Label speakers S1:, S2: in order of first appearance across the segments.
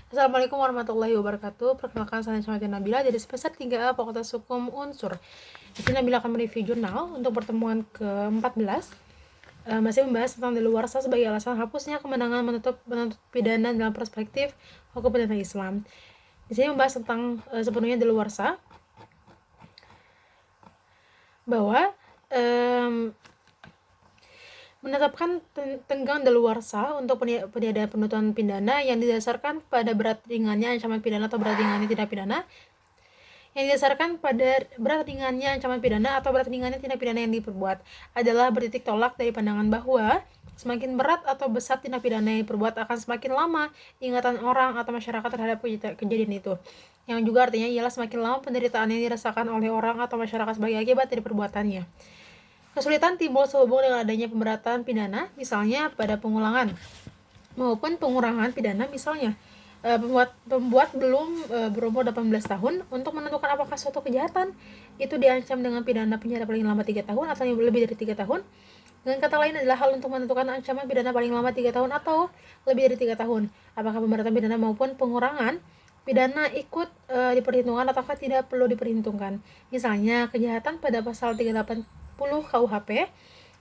S1: Assalamualaikum warahmatullahi wabarakatuh. Perkenalkan, saya Nabila dari semester 3A Fakultas Hukum Unsur. Di sini Nabila akan mereview jurnal untuk pertemuan ke-14. Masih membahas tentang daluwarsa sebagai alasan hapusnya kemenangan menuntut pidana dalam perspektif hukum pidana Islam. Di sini membahas tentang sepenuhnya daluwarsa, bahwa menetapkan tenggang daluarsa untuk peniadaan penuntutan pidana yang didasarkan pada berat ringannya ancaman pidana atau berat ringannya tindak pidana, yang didasarkan pada berat ringannya ancaman pidana atau berat ringannya tindak pidana yang diperbuat, adalah bertitik tolak dari pandangan bahwa semakin berat atau besar tindak pidana yang diperbuat akan semakin lama ingatan orang atau masyarakat terhadap kejadian itu, yang juga artinya ialah semakin lama penderitaan yang dirasakan oleh orang atau masyarakat sebagai akibat dari perbuatannya. Kesulitan timbul sehubung dengan adanya pemberatan pidana, misalnya pada pengulangan maupun pengurangan pidana. Misalnya, pembuat belum berumur 18 tahun untuk menentukan apakah suatu kejahatan itu diancam dengan pidana penjara paling lama 3 tahun atau lebih dari 3 tahun. Dengan kata lain adalah hal untuk menentukan ancaman pidana paling lama 3 tahun atau lebih dari 3 tahun. Apakah pemberatan pidana maupun pengurangan pidana ikut diperhitungkan ataukah tidak perlu diperhitungkan. Misalnya, kejahatan pada pasal 380 KUHP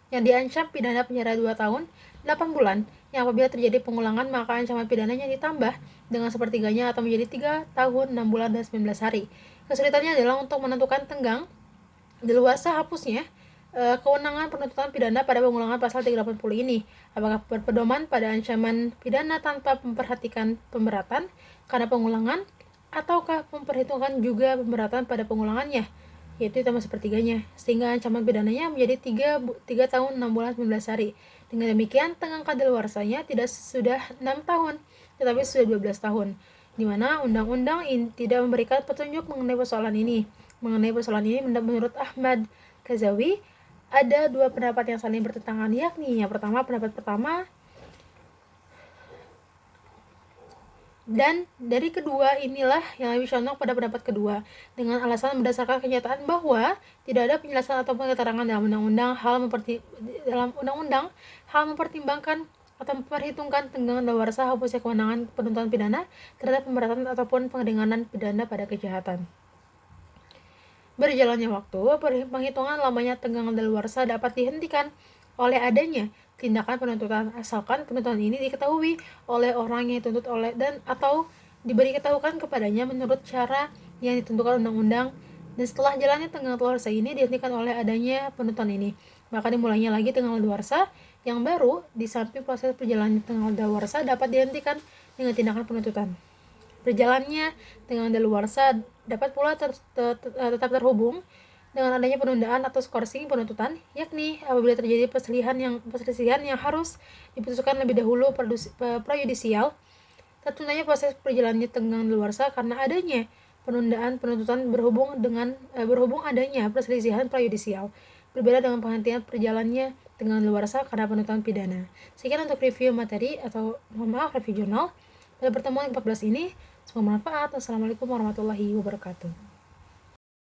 S1: yang diancam pidana penjara 2 tahun 8 bulan, yang apabila terjadi pengulangan maka ancaman pidananya ditambah dengan sepertiganya atau menjadi 3 tahun 6 bulan dan 19 hari. Kesulitannya adalah untuk menentukan tenggang daluarsa hapusnya kewenangan penuntutan pidana pada pengulangan pasal 380 ini. Apakah berpedoman pada ancaman pidana tanpa memperhatikan pemberatan karena pengulangan, ataukah memperhitungkan juga pemberatan pada pengulangannya, yaitu ditambah sepertiganya, sehingga ancaman pidananya menjadi 3 tahun 6 bulan 19 hari. Dengan demikian, tenggang kadaluarsanya tidak sudah 6 tahun, tetapi sudah 12 tahun, di mana undang-undang tidak memberikan petunjuk mengenai persoalan ini. Menurut Ahmad Kazawi, ada 2 pendapat yang saling bertentangan, yakni yang pertama, pendapat pertama, dan dari kedua inilah yang lebih condong pada pendapat kedua, dengan alasan berdasarkan kenyataan bahwa tidak ada penjelasan atau keterangan dalam undang-undang hal mempertimbangkan atau memperhitungkan tenggang daluarsa hapusnya kewenangan penuntutan pidana terhadap pemberatan ataupun peringanan pidana pada kejahatan. Berjalannya waktu, penghitungan lamanya tenggang daluarsa dapat dihentikan oleh adanya tindakan penuntutan, asalkan penuntutan ini diketahui oleh orang yang dituntut oleh dan atau diberi ketahuan kepadanya menurut cara yang ditentukan undang-undang, dan setelah jalannya tenggang daluarsa ini dihentikan oleh adanya penuntutan ini, maka dimulainya lagi tenggang daluarsa yang baru. Di samping proses perjalanan tenggang daluarsa dapat dihentikan dengan tindakan penuntutan, berjalannya tenggang daluarsa dapat pula tetap terhubung dengan adanya penundaan atau skorsing penuntutan, yakni apabila terjadi perselisihan yang harus diputuskan lebih dahulu prayudisial, tertundanya proses perjalanannya tenggang daluarsa karena adanya penundaan penuntutan berhubung adanya perselisihan prayudisial, berbeda dengan penghentian perjalanannya tenggang daluarsa karena penuntutan pidana. Sekian untuk review materi review jurnal pada pertemuan 14 ini. Semoga bermanfaat. Wassalamualaikum warahmatullahi wabarakatuh.